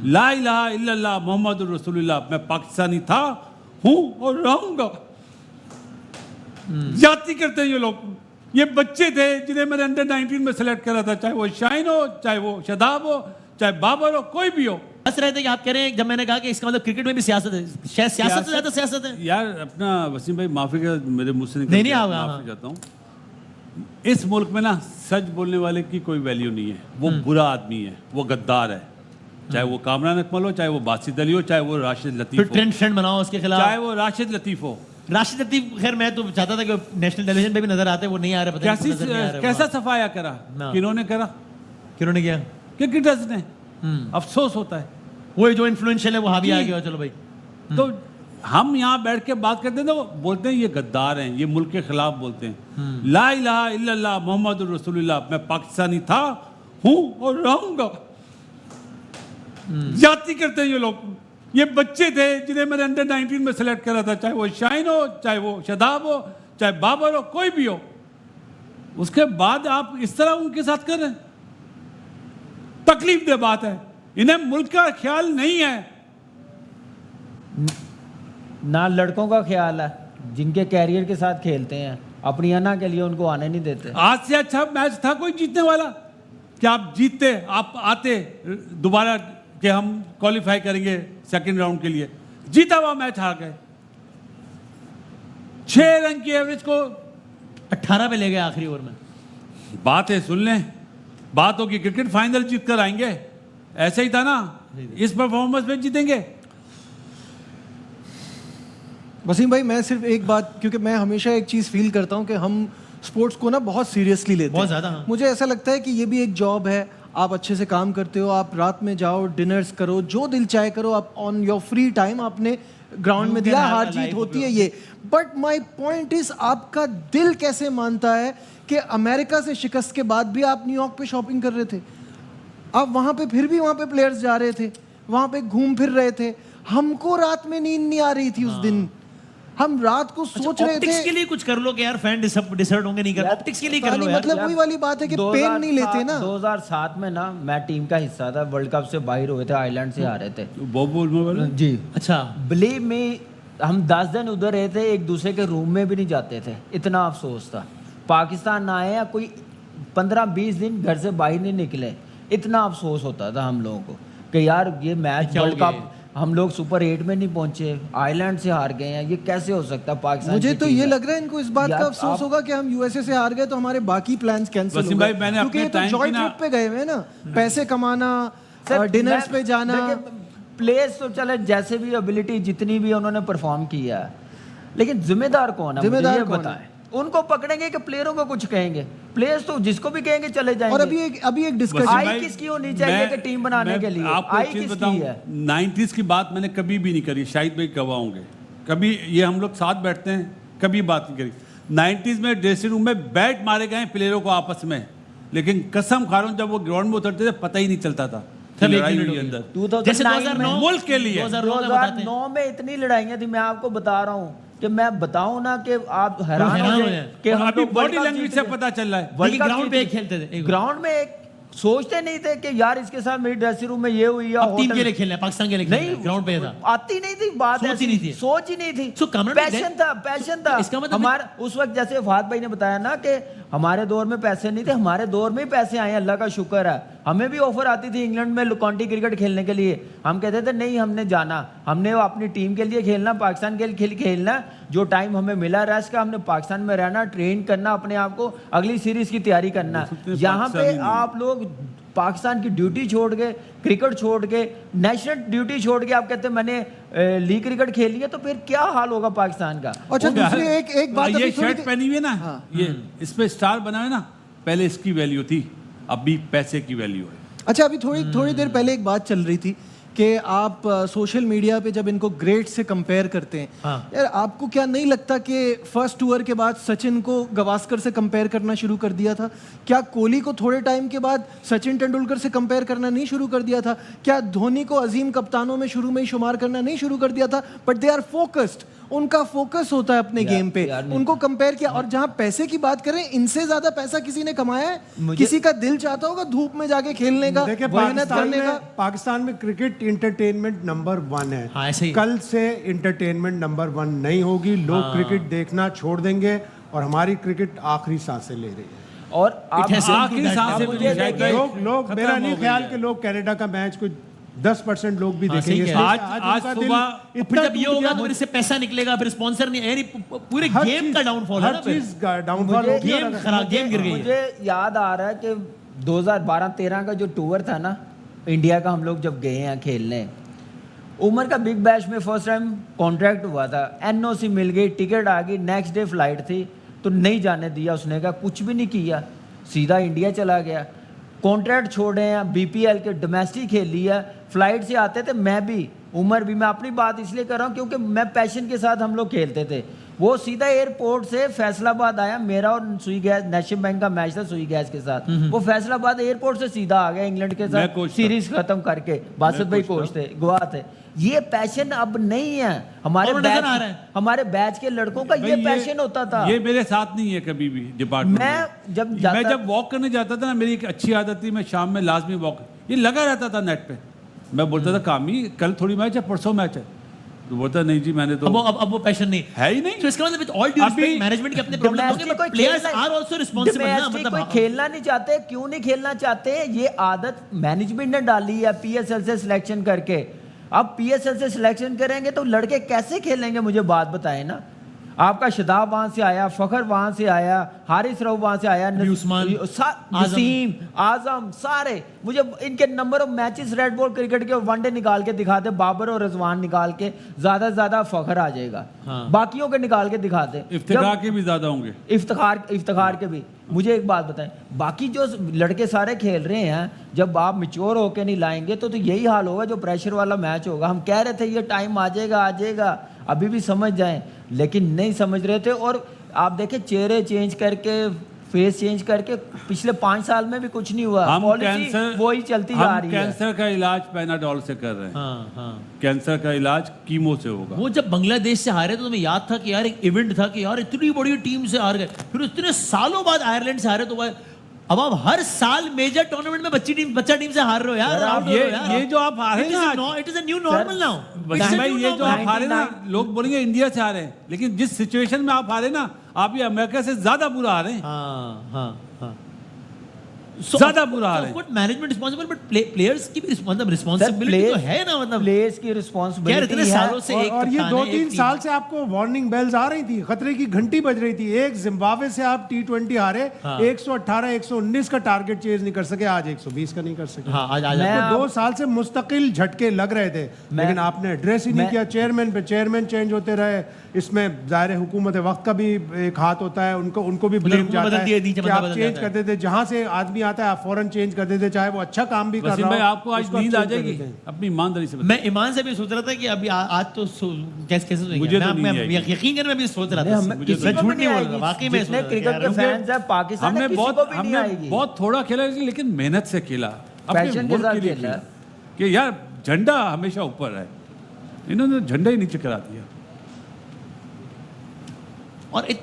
ला इलाहा इल्लल्लाह मोहम्मदुर रसूलुल्लाह, मैं पाकिस्तानी था, हूं और रहूंगा। जाति करते हैं ये लोग। ये बच्चे थे जिन्हें मैंने अंडर 19 में सेलेक्ट करा था, चाहे वो शाहीन हो, चाहे वो शदाब हो, चाहे बाबर हो, कोई भी हो। हंस रहे थे कि आप कह रहे हैं, जब मैंने कहा कि इसका मतलब क्रिकेट में भी सियासत है, शायद सियासत से ज्यादा सियासत है। यार अपना वसीम भाई माफी का मेरे मुंह से नहीं आओगा, माफी करता हूँ। इस मुल्क में ना सच बोलने वाले की कोई वैल्यू नहीं है। वो बुरा आदमी है, वो गद्दार है, चाहे वो कामरान अकमल हो, चाहे वो बासित अली हो, चाहे वो राशिद लतीफ हो, ट्रेंड बनाओ उसके खिलाफ, चाहे वो राशिद लतीफ हो। राशिद लतीफ खैर मैं तो चाहता था कि नेशनल टेलीविजन पे भी नजर आते, वो नहीं आ रहा। कैसा सफाया करा, किन्होंने करा, किन्होंने किया, क्रिकेटर्स ने। अफसोस होता है, वो जो इन्फ्लुएंशियल है वो हावी आ गया। चलो भाई, तो हम यहाँ बैठ के बात करते हैं तो बोलते हैं ये गद्दार हैं, ये मुल्क के खिलाफ बोलते हैं। ला इलाहा इल्लल्लाह मोहम्मदुर रसूलुल्लाह, मैं पाकिस्तानी था, हूं और रहूंगा। जाति करते हैं ये लोग। ये बच्चे थे जिन्हें मैंने अंडर 19 में सेलेक्ट करा था, चाहे वो शाहीन हो, चाहे वो शदाब हो, चाहे बाबर हो, कोई भी हो। उसके बाद आप इस तरह उनके साथ कर रहे हैं, तकलीफ दे बात है। इन्हें मुल्क का ख्याल नहीं है, ना लड़कों का ख्याल है जिनके कैरियर के साथ खेलते हैं, अपनी अना के लिए उनको आने नहीं देते। आज से अच्छा मैच था कोई जीतने वाला? क्या आप जीतते, आप आते दोबारा कि हम क्वालिफाई करेंगे सेकंड राउंड के लिए? जीता हुआ मैच हार गए। 6 रन की एवरेज को 18 पे ले गए आखिरी ओवर में। बात है, सुन लें, बात हो कि क्रिकेट फाइनल जीत कर आएंगे, ऐसा ही था ना? इस परफॉर्मेंस में जीतेंगे। वसीम भाई मैं सिर्फ एक बात, क्योंकि मैं हमेशा एक चीज़ फील करता हूं कि हम स्पोर्ट्स को ना बहुत सीरियसली लेते हैं, बहुत ज़्यादा। हाँ। मुझे ऐसा लगता है कि ये भी एक जॉब है। आप अच्छे से काम करते हो, आप रात में जाओ, डिनर्स करो, जो दिल चाहे करो, आप ऑन योर फ्री टाइम आपने ग्राउंड में दिया, हार जीत होती है ये। बट माई पॉइंट इज, आपका दिल कैसे मानता है कि अमेरिका से शिकस्त के बाद भी आप न्यूयॉर्क पे शॉपिंग कर रहे थे, आप वहाँ पे फिर भी वहाँ पे प्लेयर्स जा रहे थे, वहाँ पे घूम फिर रहे थे। हमको रात में नींद नहीं आ रही थी उस दिन, हम रात को सोच रहे थे। ऑप्टिक्स के लिए कुछ कर लो कि यार फैन डिसर्ट होंगे, नहीं कर, ऑप्टिक्स के लिए कर लो यार। मतलब वही वाली बात है कि पेन नहीं लेते ना। 2007 में ना मैं टीम का हिस्सा था, वर्ल्ड कप से बाहर हुए थे, आयरलैंड से हारे थे जी। अच्छा, बिलीव में हम 10 दिन उधर रहे थे, एक दूसरे के रूम में भी नहीं जाते थे, इतना अफसोस था। पाकिस्तान आए या कोई 15-20 दिन घर से बाहर नहीं निकले, इतना अफसोस होता था हम लोगों को कि यार ये मैच वर्ल्ड कप हम लोग सुपर 8 में नहीं पहुंचे, आयरलैंड से हार गए हैं, ये कैसे हो सकता है? पाकिस्तान मुझे तो ये लग रहा है इनको इस बात का अफसोस होगा कि हम यूएसए से हार गए तो हमारे बाकी प्लान्स कैंसिल हो गए, क्योंकि ये तो जॉइंट ट्रिप पे गए हुए हैं ना, पैसे कमाना, डिनर्स पे जाना। प्लेयर्स तो चले जैसे भी एबिलिटी जितनी भी उन्होंने परफॉर्म किया है, लेकिन जिम्मेदार कौन है? जिम्मेदार बताएं। उनको पकड़ेंगे कि प्लेयरों को कुछ कहेंगे? प्लेयर्स तो जिसको भी कहेंगे चले जाएंगे। और अभी एक डिस्कशन आई किसकी होनी चाहिए कि टीम बनाने के लिए? आपको एक चीज बताऊं, 90s की बात मैंने कभी भी नहीं करी, शायद भाई गवाह होंगे, कभी ये हम लोग साथ बैठते हैं, कभी बात नहीं करी। 90s में ड्रेसिंग रूम में बैट मारे गए प्लेयरों को आपस में, लेकिन कसम खा रहा हूं जब वो ग्राउंड में उतरते थे पता ही नहीं चलता था लड़ाई हुई अंदर। 2009 मुल्क के लिए 2009 में इतनी लड़ाइयां थी, मैं आपको बता रहा हूँ कि मैं बताऊं ना कि आप हैरान हो जाए कि हम अभी बॉडी लैंग्वेज से पता चल रहा है। ग्राउंड पे खेलते थे, ग्राउंड में एक सोचते नहीं थे कि यार इसके साथ मेरी ड्रेसिंग रूम में ये हुई या टीम के लिए खेलना है, पाकिस्तान के लिए नहीं, ग्राउंड पे था, आती नहीं थी बात, सोच ही नहीं थी, सोच ही नहीं थी। पैशन था इसका मतलब हमारा। उस वक्त जैसे फहद भाई ने बताया ना कि हमारे दौर में पैसे नहीं थे, हमारे दौर में ही पैसे आए, अल्लाह का शुक्र है। हमें भी ऑफर आती थी इंग्लैंड में काउंटी क्रिकेट खेलने के लिए, हम कहते थे नहीं हमने जाना, हमने अपनी टीम के लिए खेलना, पाकिस्तान के लिए खेलना। जो टाइम हमें मिला रेस्ट का, हमने पाकिस्तान में रहना, ट्रेन करना अपने आप को, अगली सीरीज की तैयारी करना। यहाँ पे आप लोग पाकिस्तान की ड्यूटी छोड़ के, क्रिकेट छोड़ के, नेशनल ड्यूटी छोड़ के आप कहते हैं मैंने लीग क्रिकेट खेली है, तो फिर क्या हाल होगा पाकिस्तान का? अच्छा दूसरी एक बात, ये शर्ट पहनी हुई है ना, ये इस पे स्टार बना है ना, पहले इसकी वैल्यू थी, अभी पैसे की वैल्यू है। अच्छा अभी थोड़ी देर पहले एक बात चल रही थी कि आप सोशल मीडिया पे जब इनको ग्रेट से कंपेयर करते हैं, हाँ। यार आपको क्या नहीं लगता कि फर्स्ट टूर के बाद सचिन को गवास्कर से कंपेयर करना शुरू कर दिया था? क्या कोहली को थोड़े टाइम के बाद सचिन तेंदुलकर से कंपेयर करना नहीं शुरू कर दिया था? क्या धोनी को अजीम कप्तानों में शुरू में ही शुमार करना नहीं शुरू कर दिया था? बट दे आर फोकस्ड, उनका फोकस होता है अपने गेम पे, उनको कंपेयर किया। और जहां पैसे की बात करें, इनसे ज्यादा पैसा किसी ने कमाया है? किसी का दिल चाहता होगा धूप में जाके खेलने का, देखिए मेहनत करने का? पाकिस्तान में क्रिकेट इंटरटेनमेंट नंबर 1 है। हाँ, ऐसे ही। कल से इंटरटेनमेंट नंबर 1 नहीं होगी, लोग क्रिकेट देखना छोड़ देंगे और हमारी क्रिकेट आखिरी सांसें ले रही है। और आप आखिरी सांसें आप भी मुझे शायद देखिए, लोग मेरा नहीं ख्याल कि लोग कनाडा का मैच कोई 10% लोग भी हाँ, देखेंगे। सही कह रहे इसलिए हैं। आज उनका सुबह दिल फिर इतना जब ये टूट होगा गया, तो फिर इससे पैसा निकलेगा, फिर स्पॉन्सर नहीं, यानी पूरे हर गेम चीज- का डाउनफॉल है हर ना फिर। चीज का डाउनफॉल मुझे- हो गया। गेम खराब, गेम गिर गई है। मुझे याद आ रहा है कि 2012-13 का जो टूर था ना इंडिया का, हम लोग जब गए हैं खेलने, उमर का बिग बैश में फर्स्ट टाइम कॉन्ट्रैक्ट हुआ था, एनओसी मिल गई, टिकट आ गई, नेक्स्ट डे फ्लाइट थी, तो नहीं जाने दिया उसने, कहा कुछ भी नहीं किया, सीधा इंडिया चला गया। कॉन्ट्रैक्ट छोड़े हैं, बीपीएल के डोमेस्टिक खेल लिया, फ्लाइट से आते थे, मैं भी, उमर भी। मैं अपनी बात इसलिए कर रहा हूँ क्योंकि मैं पैशन के साथ हम लोग खेलते थे। वो सीधा एयरपोर्ट से फैसलाबाद आया, मेरा और सुई गैस नेशनल बैंक का मैच था सुई गैस के साथ, वो फैसलाबाद एयरपोर्ट से सीधा आ गया इंग्लैंड के मैं साथ, कोच था। सीरीज खत्म करके। बासुत भाई कोच थे, गोवा थे। ये पैशन अब नहीं है हमारे और नजर बैच, आ रहा है। हमारे बैच के लड़कों का ये भाई पैशन होता था। ये मेरे साथ नहीं है कभी भी डिपार्टमेंट मैं में। जब मैं जाता जब वॉक करने जाता था ना, मेरी एक अच्छी आदत थी, मैं शाम में लाजमी वॉक, ये लगा रहता था नेट पे। मैं बोलता था कामी कल थोड़ी मैच है, परसों मैच है, तो बोलता नहीं जी मैंने तो अब वो पैशन नहीं है ही नहीं। तो इसका मतलब विद ऑल ड्यू अभी रिस्पेक्ट मैनेजमेंट के अपने प्रॉब्लम होंगे, Domestic बट कोई प्लेयर्स खेलना- आर आल्सो रिस्पांसिबल ना। Domestic मतलब कोई खेलना नहीं चाहते, क्यों नहीं खेलना चाहते? ये आदत मैनेजमेंट ने डाली है पीएसएल से सिलेक्शन करके। अब पीएसएल से सिलेक्शन करेंगे तो लड़के कैसे खेलेंगे? मुझे बात बताएं ना। आपका शदाब वहां से आया, फखर वहां से आया, हारिस रऊफ वहां से आया, उस्मान, नसीम, आजम, सारे। मुझे इनके number of matches red ball cricket के वनडे निकाल के दिखाते, बाबर और रिजवान निकाल के, ज्यादा से ज्यादा फखर आ जाएगा। हाँ। बाकियों के निकाल के दिखाते। इफ्तिखार के भी ज्यादा होंगे। इफ्तिखार के भी। मुझे एक बात बताएं, बाकी जो लड़के सारे खेल रहे हैं, जब आप मिच्योर होके नहीं लाएंगे तो यही हाल होगा जो प्रेशर वाला मैच होगा। हम कह रहे थे ये टाइम आ जाएगा, अभी भी समझ जाएं, लेकिन नहीं समझ रहे थे। और आप देखें चेहरे चेंज करके, फेस चेंज करके, पिछले 5 साल में भी कुछ नहीं हुआ। हम पॉलिसी कैंसर वही चलती जा हम रही है। कैंसर का इलाज पैनाडोल से कर रहे हैं। हाँ हाँ। कैंसर का इलाज कीमो से होगा। वो जब बांग्लादेश से हारे तो तुम्हें याद था कि यार एक इवेंट था कि यार इतनी बड़ी टीम से हार गए, फिर इतने सालों बाद आयरलैंड से हारे, तो अब आप हर साल मेजर टूर्नामेंट में बच्चा टीम से हार रहे हो यार। अब ये जो आप हारे ना, it is a new normal now. भाई ये जो आप हारे ना, लोग बोलेंगे इंडिया से हारे हैं, लेकिन जिस सिचुएशन में आप हारे ना, आप ये अमेरिका से ज्यादा बुरा हारे हैं। हाँ हाँ हाँ। ज्यादा बुरा हाल है। मैनेजमेंट रिस्पांसिबल, बट प्लेयर्स की भी मतलब रिस्पांसिबिलिटी तो है ना। मतलब प्लेयर्स की यार रिस्पांसिबिलिटी इतने सालों से एक और ये कप्तान है, 2-3 एक साल से आपको वार्निंग बेल्स आ रही थी, खतरे की घंटी बज रही थी। एक जिम्बाब्वे से आप T20 हारे, 118 119 का टारगेट चेज नहीं कर सके, आज 120 का नहीं कर सके। हाँ, आज मैं- 2 साल से मुस्तकिल झटके लग रहे थे, लेकिन आपने एड्रेस ही नहीं किया। चेयरमैन पे चेयरमैन चेंज होते रहे, इसमें जाहिर हुकूमत वक्त का भी एक हाथ होता है, उनको भी ब्लेम हुकूमत जाता बदलती है, है नीचे कि बंदा आप बदल चेंज जाता है। करते थे, जहां से आदमी आता है आप फौरन चेंज कर देते, चाहे वो अच्छा काम भी कर वसीम रहा भाई हो, आपको आज उसको नींद change आ कर जाएगी देते हैं। अपनी ईमानदारी से बताइए। मैं ईमान से भी सोच रहा था कि अभी आज तो कैसे सोएंगे। मुझे तो मैं नींद नहीं आएगी। यकीन करने में भी सोच रहा नहीं, था। हमें मुझे किसी मैं को झूठ भी नहीं बोल आएगी। रहा, वाकई में जितने सोच रहा था क्रिकेट यार। के फैंस हैं पाकिस्तान में, हमने किसी को भी नहीं आएगी। बहुत थोड़ा खेला, लेकिन मेहनत से खेला, अपने पैशन के मुल्क साथ के लिए खेला। खेला कि यार झंडा हमेशा ऊपर है, इन्होंने झंडा ही नीचे करा दिया। और